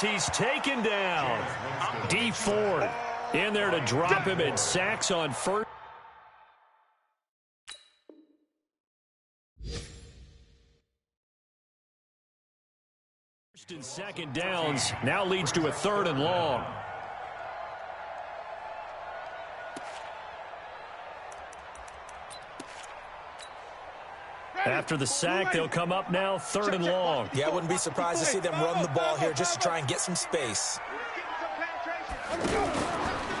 he's taken down. Dee Ford in there to drop him, and sacks on first. First and second downs now leads to a 3rd and long. After the sack, they'll come up now 3rd and long. Yeah, I wouldn't be surprised to see them run the ball here just to try and get some space.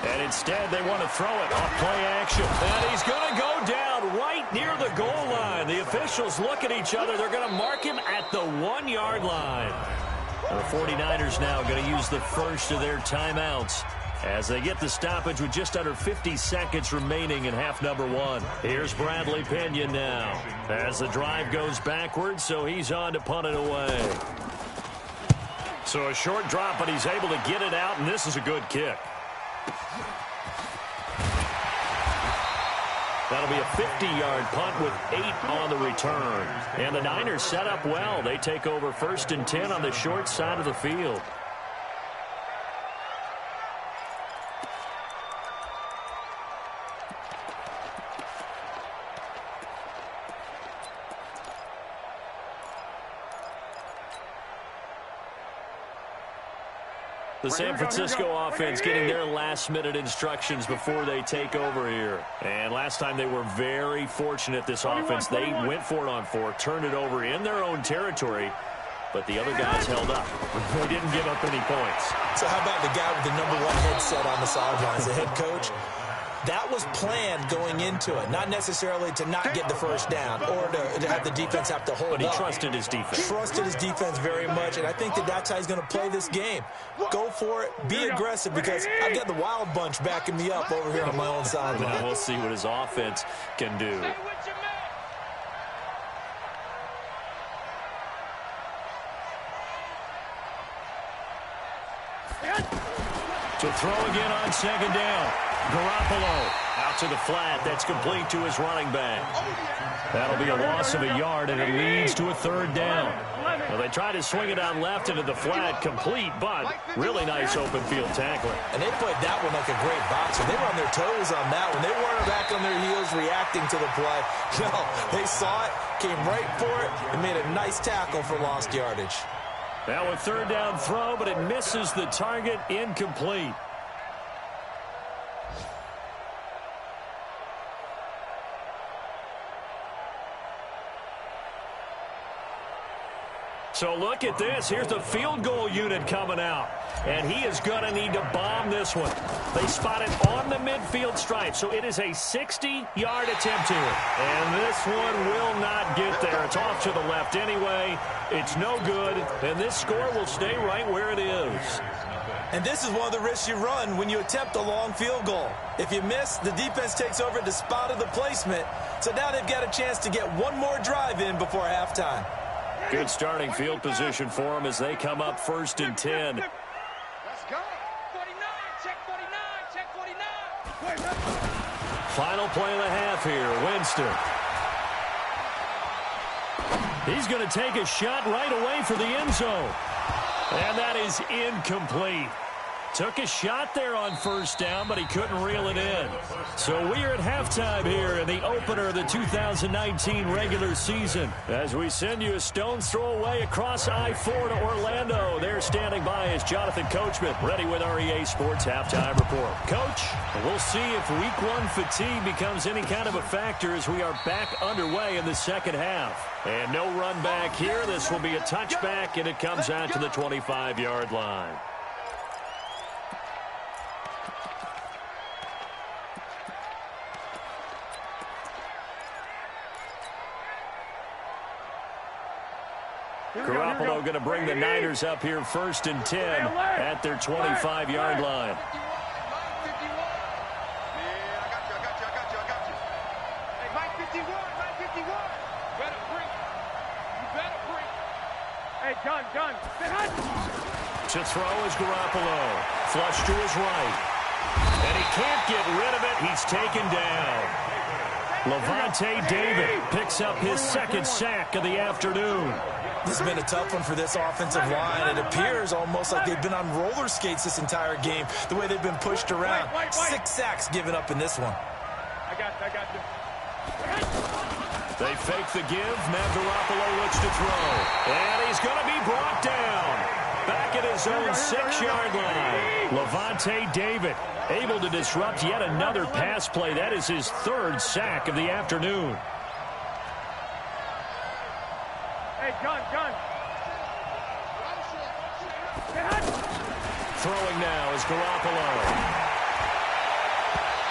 And instead, they want to throw it off play action. And he's going to go down right near the goal line. The officials look at each other. They're going to mark him at the 1-yard line. The 49ers now going to use the first of their timeouts as they get the stoppage with just under 50 seconds remaining in half number 1. Here's Bradley Pinion now as the drive goes backwards, so he's on to punt it away. So a short drop, but he's able to get it out, and this is a good kick. That'll be a 50-yard punt with 8 on the return. And the Niners set up well. They take over 1st and 10 on the short side of the field. The San Francisco offense getting their last-minute instructions before they take over here. And last time they were very fortunate, this offense. They went for it on 4, turned it over in their own territory, but the other guys held up. They didn't give up any points. So how about the guy with the number 1 headset on the sidelines, the head coach? That was planned going into it, not necessarily to not get the first down or to have the defense have to hold up. But he trusted his defense. Trusted his defense very much, and I think that's how he's going to play this game. Go for it, be aggressive, because I've got the Wild Bunch backing me up over here on my own sideline. We'll see what his offense can do. To throw again on 2nd down. Garoppolo out to the flat. That's complete to his running back. That'll be a loss of a yard, and it leads to a 3rd down. Well, they tried to swing it out left into the flat, complete, but really nice open field tackling. And they played that one like a great boxer. They were on their toes on that one. They weren't back on their heels reacting to the play. No, they saw it, came right for it, and made a nice tackle for lost yardage. Now a 3rd down throw, but it misses the target, incomplete. So look at this. Here's the field goal unit coming out. And he is going to need to bomb this one. They spot it on the midfield stripe. So it is a 60-yard attempt here. And this one will not get there. It's off to the left anyway. It's no good. And this score will stay right where it is. And this is one of the risks you run when you attempt a long field goal. If you miss, the defense takes over at the spot of the placement. So now they've got a chance to get one more drive in before halftime. Good starting field position for them as they come up 1st and 10. Let's go. 49, check 49, check 49. Final play of the half here. Winston. He's going to take a shot right away for the end zone. And that is incomplete. Took a shot there on 1st down, but he couldn't reel it in. So we are at halftime here in the opener of the 2019 regular season. As we send you a stone's throw away across I-4 to Orlando. There standing by is Jonathan Coachman, ready with our EA Sports Halftime Report. Coach, we'll see if Week 1 fatigue becomes any kind of a factor as we are back underway in the second half. And no run back here. This will be a touchback, and it comes out to the 25-yard line. Garoppolo going to bring the Niners up here 1st and 10 at their 25-yard line. To throw is Garoppolo. Flush to his right. And he can't get rid of it. He's taken down. Lavonte David picks up his 2nd sack of the afternoon. This has been a tough one for this offensive line. It appears almost like they've been on roller skates this entire game, the way they've been pushed around. 6 sacks given up in this one. I got you. They fake the give. Now Garoppolo looks to throw. And he's going to be brought down. Back at his own 6-yard line. Lavonte David able to disrupt yet another pass play. That is his 3rd sack of the afternoon. Hey, gun. Throwing now is Garoppolo.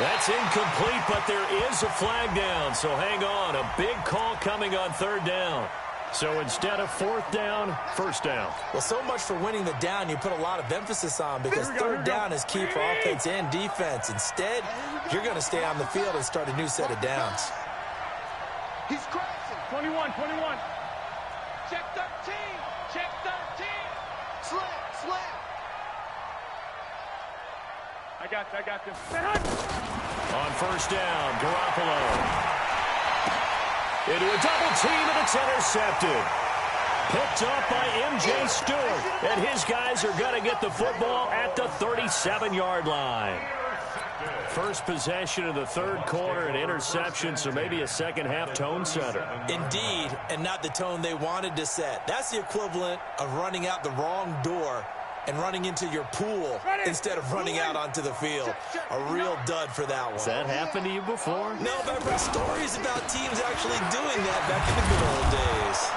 That's incomplete, but there is a flag down, so hang on. A big call coming on 3rd down. So instead of 4th down, 1st down. Well, so much for winning the down you put a lot of emphasis on, because 3rd down is key for offense and defense. Instead, you're going to stay on the field and start a new set of downs. He's crossing. 21. Check 13. Slam. I got you. On 1st down, Garoppolo. Into a double team, and it's intercepted. Picked up by M.J. Stewart. And his guys are going to get the football at the 37-yard line. First possession of the 3rd quarter, an interception, so maybe a second-half tone setter. Indeed, and not the tone they wanted to set. That's the equivalent of running out the wrong door and running into your pool instead of running out onto the field. A real dud for that one. Has that happened to you before? No, but I've read stories about teams actually doing that back in the good old days.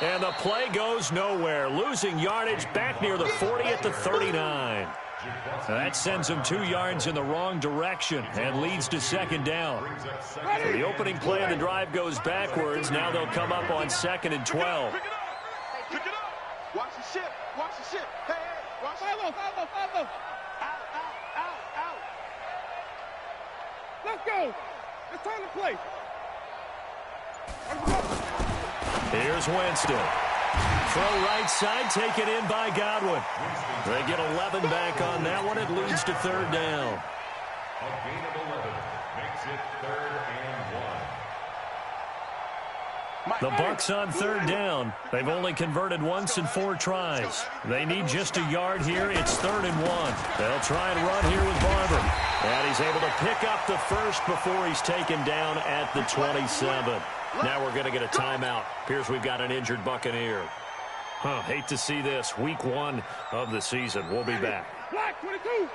And the play goes nowhere, losing yardage back near the 40 at the 39. That sends them 2 yards in the wrong direction and leads to 2nd down. So the opening play of the drive goes backwards. Now they'll come up on 2nd and 12. Pick it up. Watch the ship. Hey, watch. Follow. Out. Let's go. It's time to play. Here's Winston. Throw right side, taken in by Godwin. They get 11 back on that one. It leads to 3rd down. A gain of 11 makes it 3rd and 1. The Bucs on 3rd down. They've only converted once in 4 tries. They need just a yard here. It's 3rd and 1. They'll try and run here with Barber. And he's able to pick up the first before he's taken down at the 27. Now we're going to get a timeout. Appears we've got an injured Buccaneer. Hate to see this. Week 1 of the season. We'll be back. Black 22. They're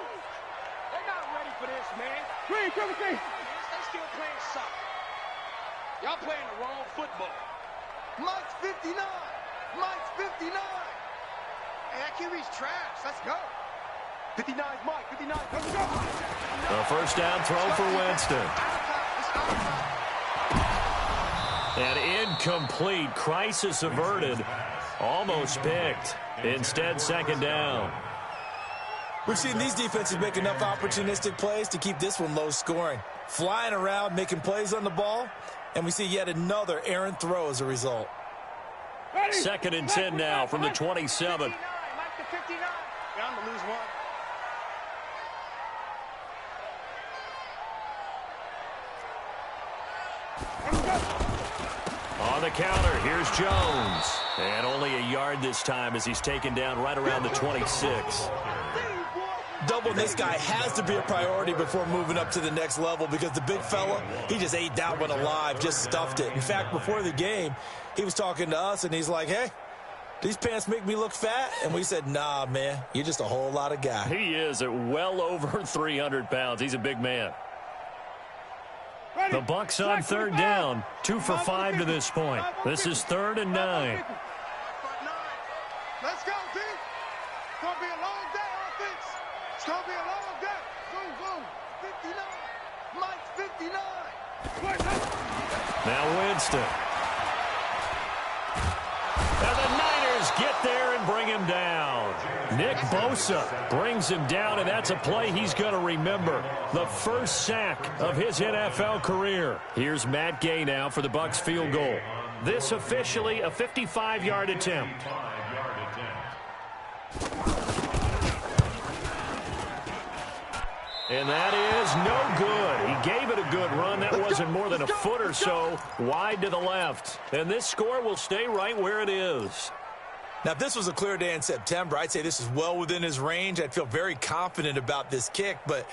not ready for this, man. Green, they still playing soccer. Y'all playing the wrong football. Mike's 59. Hey, that QB's trash. Let's go. 59's Mike. 59. Let's go. A 1st down throw for Winston. And incomplete. Crisis averted. Almost picked. Instead, 2nd down. We've seen these defenses make enough opportunistic plays to keep this one low scoring. Flying around, making plays on the ball, and we see yet another errant throw as a result. 2nd and 10 now from the 27. Mike to 59. I'm going to lose one. On the counter, here's Jones. And only a yard this time as he's taken down right around the 26. Doubling this guy has to be a priority before moving up to the next level, because the big fella, he just ate that one alive, just stuffed it. In fact, before the game, he was talking to us, and he's like, hey, these pants make me look fat? And we said, nah, man, you're just a whole lot of guy. He is at well over 300 pounds. He's a big man. The Bucs on 3rd down. 2 for 5 to this point. This is 3rd and 9. Let's go, team. It's going to be a long day, offense. It's going to be a long day. Boom. 59. Mike's 59. Now Winston. And the Niners get there and bring him down. Nick Bosa brings him down, and that's a play he's going to remember. The first sack of his NFL career. Here's Matt Gay now for the Bucs field goal. This officially a 55-yard attempt. And that is no good. He gave it a good run. That wasn't more than a foot or so wide to the left. And this score will stay right where it is. Now, if this was a clear day in September, I'd say this is well within his range. I'd feel very confident about this kick, but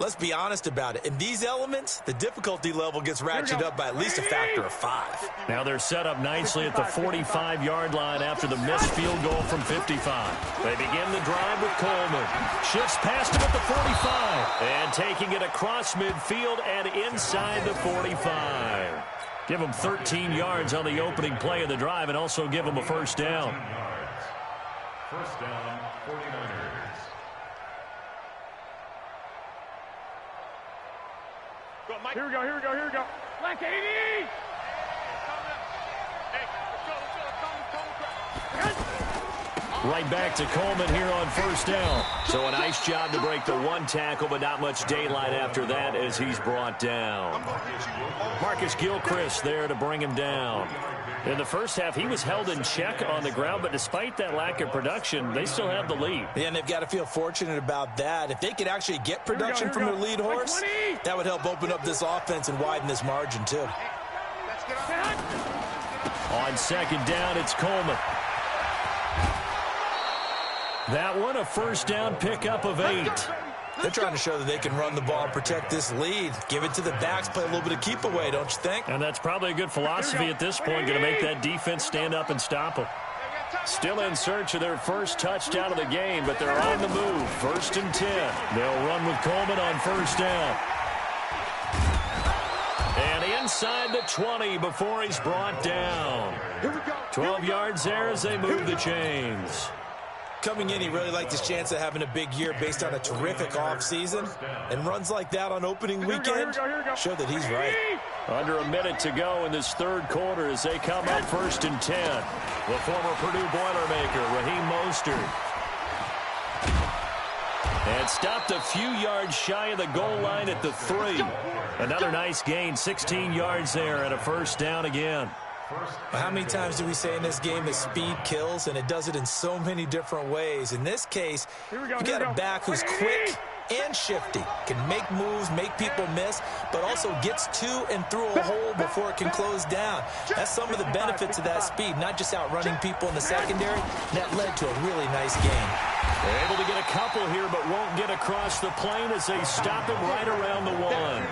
let's be honest about it. In these elements, the difficulty level gets ratcheted up by at least a factor of 5. Now they're set up nicely at the 45-yard line after the missed field goal from 55. They begin the drive with Coleman. Shifts past him at the 45. And taking it across midfield and inside the 45. Give him 13 yards on the opening play of the drive and also give him a first down. First down, 49ers. Here we go. Black 80! Right back to Coleman here on first down. So a nice job to break the one tackle, but not much daylight after that as he's brought down. Marcus Gilchrist there to bring him down. In the first half, he was held in check on the ground, but despite that lack of production, they still have the lead. Yeah, and they've got to feel fortunate about that. If they could actually get production from their lead horse, that would help open up this offense and widen this margin, too. On second down, it's Coleman. That one, a first down pickup of 8. They're trying to show that they can run the ball and protect this lead. Give it to the backs, play a little bit of keep away, don't you think? And that's probably a good philosophy at this point, going to make that defense stand up and stop them. Still in search of their first touchdown of the game, but they're on the move. First and 10. They'll run with Coleman on first down. And inside the 20 before he's brought down. 12 yards there as they move the chains. Coming in, he really liked his chance of having a big year based on a terrific offseason. And runs like that on opening weekend show that he's right. Under a minute to go in this third quarter as they come up first and 10. The former Purdue Boilermaker, Raheem Mostert. And stopped a few yards shy of the goal line at the 3. Another nice gain, 16 yards there and a first down again. How many times do we say in this game that speed kills, and it does it in so many different ways? In this case, you got a back who's quick and shifty, can make moves, make people miss, but also gets to and through a hole before it can close down. That's some of the benefits of that speed, not just outrunning people in the secondary. That led to a really nice game. They're able to get a couple here, but won't get across the plane as they stop him right around the 1.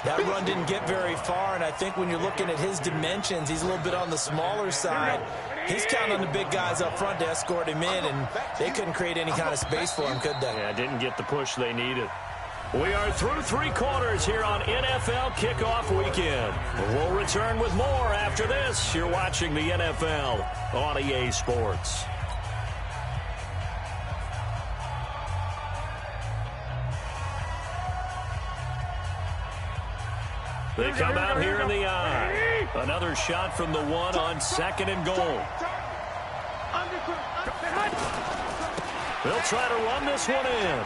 That run didn't get very far, and I think when you're looking at his dimensions, he's a little bit on the smaller side. He's counting on the big guys up front to escort him in, and they couldn't create any kind of space for him, could they? Yeah, didn't get the push they needed. We are through 3 quarters here on NFL Kickoff Weekend. We'll return with more after this. You're watching the NFL on EA Sports. They come out here in the eye. Another shot from the 1 on second and goal. They'll try to run this one in.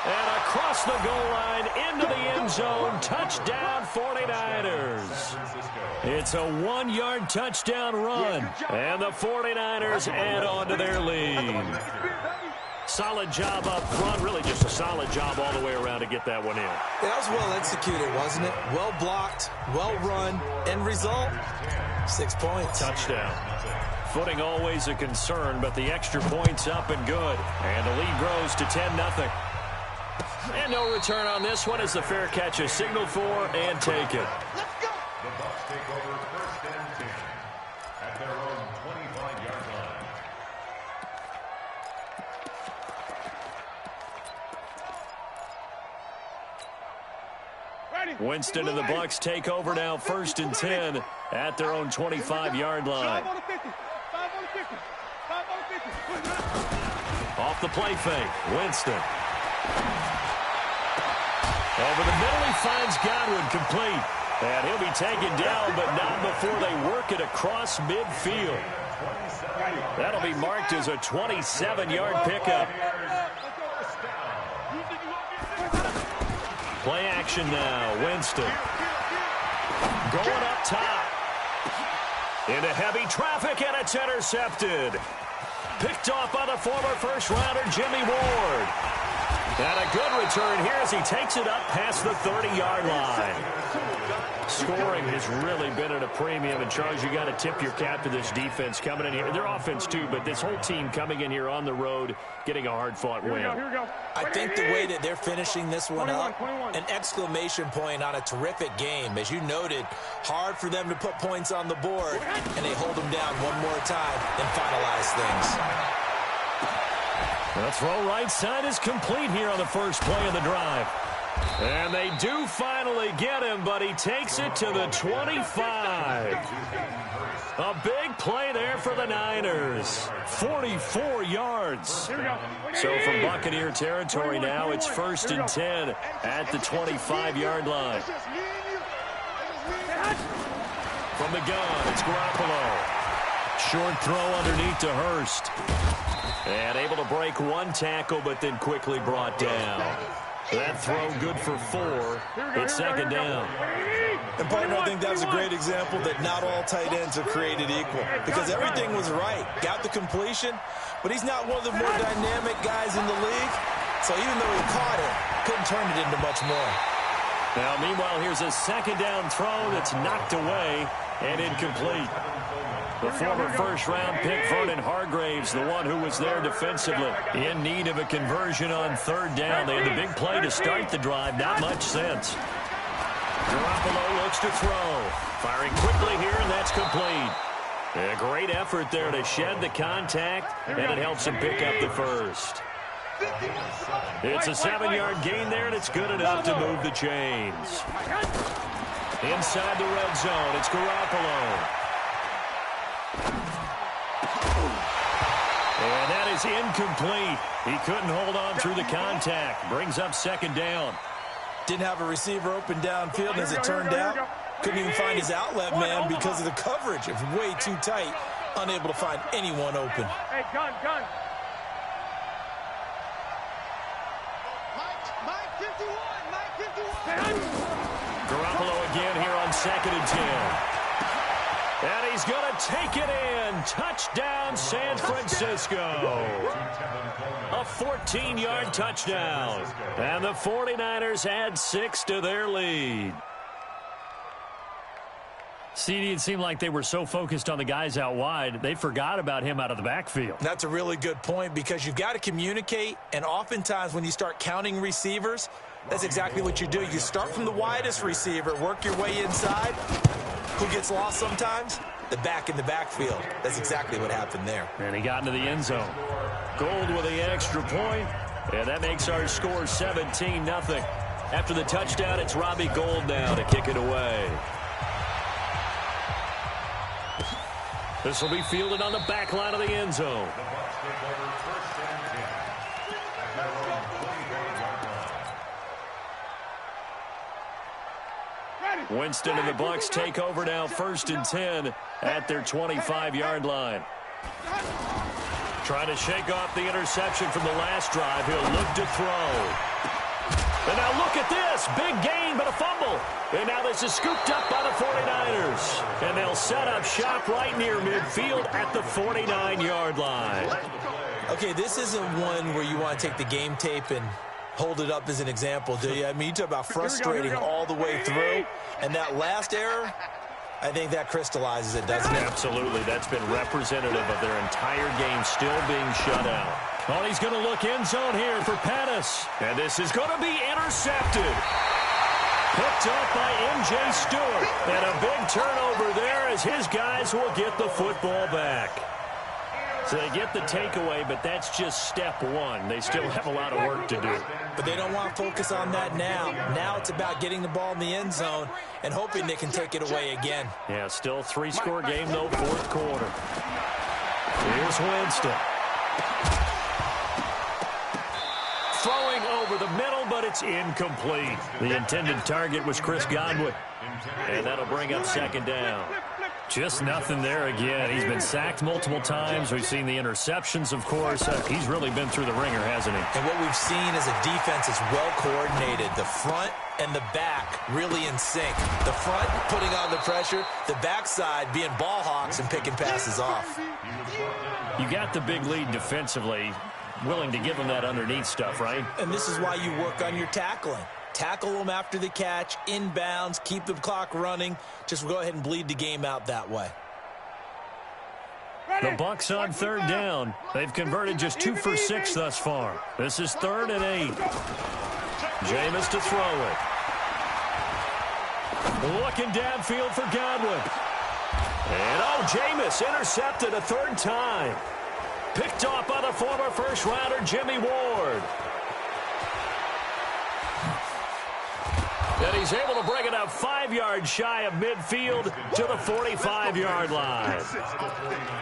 And across the goal line into the end zone. Touchdown 49ers. It's a 1-yard touchdown run. And the 49ers add on to their lead. Solid job up front, really just a solid job all the way around to get that one in. Yeah, that was well executed, wasn't it? Well blocked, well run, end result, 6 points. Touchdown. Footing always a concern, but the extra point's up and good. And the lead grows to 10-0. And no return on this one as the fair catch is signaled for and taken. The Bucs take over first and 10 at their own 25-yard line. Winston and the Bucs take over now first and 10 at their own 25-yard line. Off the play fake, Winston. Over the middle, he finds Godwin complete. And he'll be taken down, but not before they work it across midfield. That'll be marked as a 27-yard pickup. Play action now, Winston. Going up top. Into heavy traffic, and it's intercepted. Picked off by the former first-rounder, Jimmy Ward. And a good return here as he takes it up past the 30-yard line. Scoring has really been at a premium. And, Charles, you got to tip your cap to this defense coming in here. Their offense, too, but this whole team coming in here on the road, getting a hard-fought win. I think the way that they're finishing this one up, an exclamation point on a terrific game. As you noted, hard for them to put points on the board, and they hold them down one more time and finalize things. The throw right side is complete here on the first play of the drive. And they do finally get him, but he takes it to the 25. A big play there for the Niners. 44 yards. So from Buccaneer territory now, it's 1st and 10 at the 25-yard line. From the gun, it's Garoppolo. Short throw underneath to Hurst. And able to break one tackle, but then quickly brought down. That throw good for 4. It's 2nd down. And, partner, I think that was a great example that not all tight ends are created equal. Because everything was right. Got the completion, but he's not one of the more dynamic guys in the league. So even though he caught it, couldn't turn it into much more. Now, meanwhile, here's a 2nd down throw that's knocked away and incomplete. The former first-round pick, Vernon Hargreaves, the one who was there defensively, in need of a conversion on 3rd down. They had the big play to start the drive. Not much sense. Garoppolo looks to throw. Firing quickly here, and that's complete. A great effort there to shed the contact, and it helps him pick up the first. It's a 7-yard gain there, and it's good enough to move the chains. Inside the red zone, it's Garoppolo. And that is incomplete. He couldn't hold on through the contact. Brings up 2nd down. Didn't have a receiver open downfield, and as it turned out, couldn't even find his outlet man because of the coverage. It was way too tight, unable to find anyone open. Hey, gun. Mike 51. Garoppolo again here on 2nd and 10. And he's going to take it in. Touchdown, San Francisco. A 14-yard touchdown. And the 49ers add 6 to their lead. CD, it seemed like they were so focused on the guys out wide, they forgot about him out of the backfield. That's a really good point because you've got to communicate, and oftentimes when you start counting receivers, that's exactly what you do. You start from the widest receiver, work your way inside. Who gets lost sometimes? The back in the backfield. That's exactly what happened there. And he got into the end zone. Gold with the extra point, and that makes our score 17-0. After the touchdown, it's Robbie Gould now to kick it away. This will be fielded on the back line of the end zone. Winston and the Bucs take over now, 1st and 10 at their 25-yard line. Trying to shake off the interception from the last drive. He'll look to throw. And now look at this. Big gain, but a fumble. And now this is scooped up by the 49ers. And they'll set up shop right near midfield at the 49-yard line. Okay, this isn't one where you want to take the game tape and hold it up as an example, do you? I mean, you talk about frustrating all the way through. And that last error, I think that crystallizes it, doesn't it? Absolutely. That's been representative of their entire game still being shut out. Well, he's going to look end zone here for Pettis. And this is going to be intercepted. Picked up by M.J. Stewart. And a big turnover there as his guys will get the football back. So they get the takeaway, but that's just step one. They still have a lot of work to do. But they don't want to focus on that now. Now it's about getting the ball in the end zone and hoping they can take it away again. Yeah, still 3-score game, though, 4th quarter. Here's Winston. Throwing over the middle, but it's incomplete. The intended target was Chris Godwin. And that'll bring up 2nd down. Just nothing there again. He's been sacked multiple times. We've seen the interceptions, of course. He's really been through the ringer, hasn't he? And what we've seen is a defense that's well coordinated. The front and the back really in sync. The front putting on the pressure, the backside being ball hawks and picking passes off. You got the big lead defensively. willing to give him that underneath stuff, right? And this is why you work on your tackling. Tackle them after the catch, inbounds, keep the clock running. Just go ahead and bleed the game out that way. The Bucs on third down. They've converted just 2 for 6 thus far. This is 3rd and 8. Jameis to throw it. Looking downfield for Godwin. And, Jameis intercepted a 3rd time. Picked off by the former first-rounder Jimmy Ward. And he's able to bring it up 5 yards shy of midfield to the 45-yard line.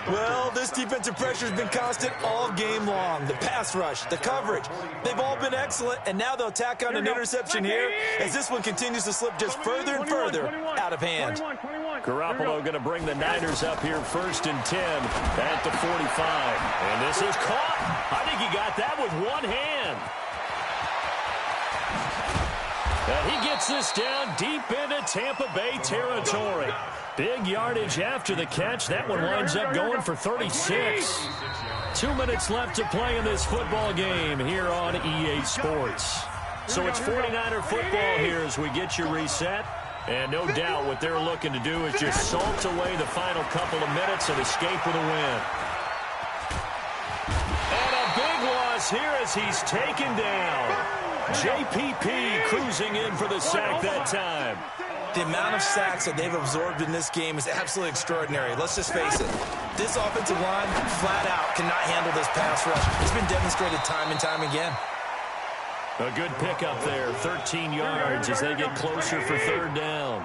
Well, this defensive pressure has been constant all game long. The pass rush, the coverage, they've all been excellent, and now they'll tack on an interception here as this one continues to slip just further and further out of hand. Garoppolo going to bring the Niners up here 1st and 10 at the 45. And this is caught. I think he got that with one hand. And he gets this down deep into Tampa Bay territory. Big yardage after the catch. That one winds up going for 36. 2 minutes left to play in this football game here on EA Sports. So it's 49er football here as we get you reset. And no doubt what they're looking to do is just salt away the final couple of minutes and escape with a win. And a big loss here as he's taken down. JPP cruising in for the sack that time. The amount of sacks that they've absorbed in this game is absolutely extraordinary. Let's just face it. This offensive line, flat out, cannot handle this pass rush. It's been demonstrated time and time again. A good pickup there, 13 yards as they get closer for 3rd down.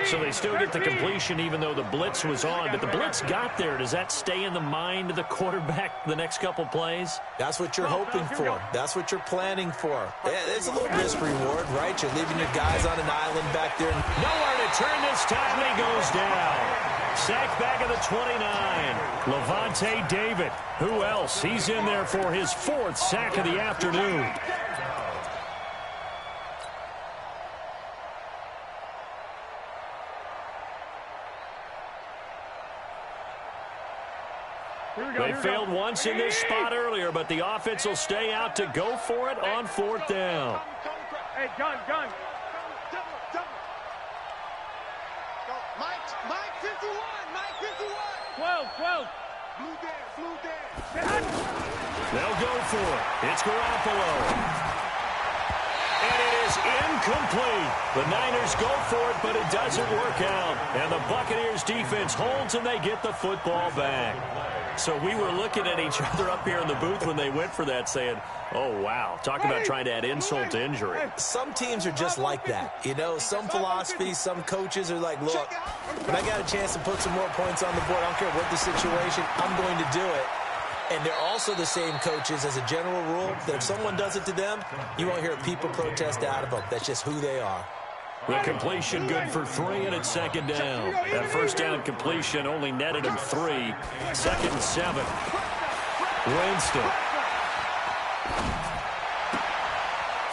So they still get the completion even though the blitz was on. But the blitz got there. Does that stay in the mind of the quarterback the next couple plays? That's what you're hoping for. That's what you're planning for. It's a little risk reward, right? You're leaving your guys on an island back there. Nowhere to turn this time, and he goes down. Sack back at the 29. Levante David. Who else? He's in there for his 4th sack of the afternoon. They failed once in this spot earlier, but the offense will stay out to go for it on 4th down. Hey, gun. Mike 51. 12. Blue down. They'll go for it. It's Garoppolo. And it is incomplete. The Niners go for it, but it doesn't work out. And the Buccaneers defense holds, and they get the football back. So we were looking at each other up here in the booth when they went for that saying, oh, wow, talk about trying to add insult to injury. Some teams are just like that. You know, some philosophies, some coaches are like, look, when I got a chance to put some more points on the board, I don't care what the situation, I'm going to do it. And they're also the same coaches as a general rule that if someone does it to them, you won't hear people protest out of them. That's just who they are. The completion good for 3, and it's 2nd down. That 1st down completion only netted him 3. 2nd and 7. Winston.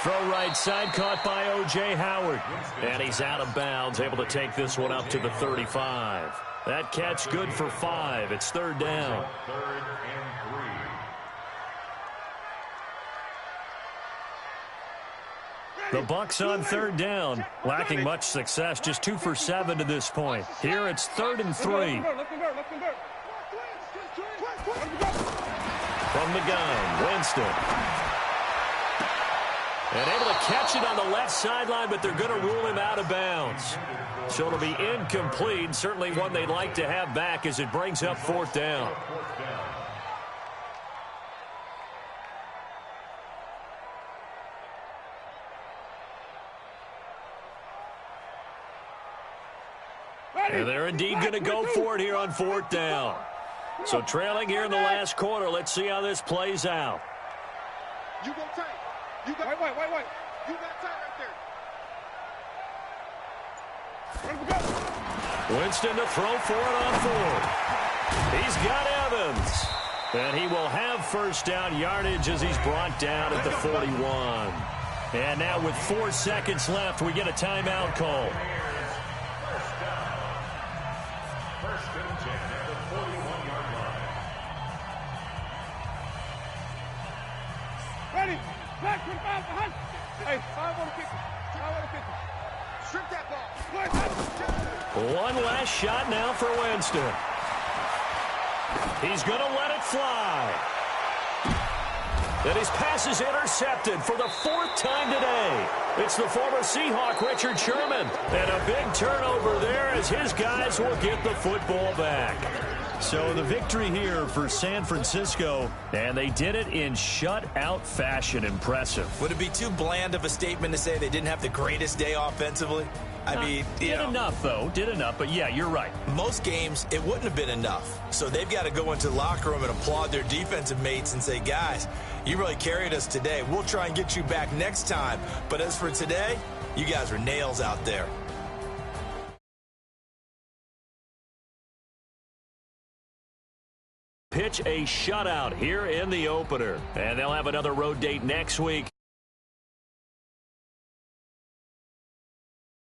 Throw right side, caught by O.J. Howard. And he's out of bounds, able to take this one up to the 35. That catch good for 5. It's 3rd down. The Bucs on 3rd down, lacking much success, just 2 for 7 to this point. Here it's 3rd and 3. From the gun, Winston. And able to catch it on the left sideline, but they're going to rule him out of bounds. So it'll be incomplete, certainly one they'd like to have back as it brings up 4th down. And they're indeed going to go for it here on 4th down. So trailing here in the last quarter. Let's see how this plays out. You go tight. You got wait. You got tight right there. Winston to throw for it on 4th. He's got Evans. And he will have 1st down yardage as he's brought down at the 41. And now with 4 seconds left, we get a timeout call. Ready. Back 25 behind. Hey, 5 on the kicker. 5 on the kicker. Strip that ball. One last shot now for Winston. He's going to let it fly. And his pass is intercepted for the 4th time today. It's the former Seahawk, Richard Sherman. And a big turnover there as his guys will get the football back. So the victory here for San Francisco, and they did it in shutout fashion. Impressive. Would it be too bland of a statement to say they didn't have the greatest day offensively? I mean, did enough, though. Did enough. But, yeah, you're right. Most games, it wouldn't have been enough. So they've got to go into the locker room and applaud their defensive mates and say, guys, you really carried us today. We'll try and get you back next time. But as for today, you guys were nails out there. Pitch a shutout here in the opener. And they'll have another road date next week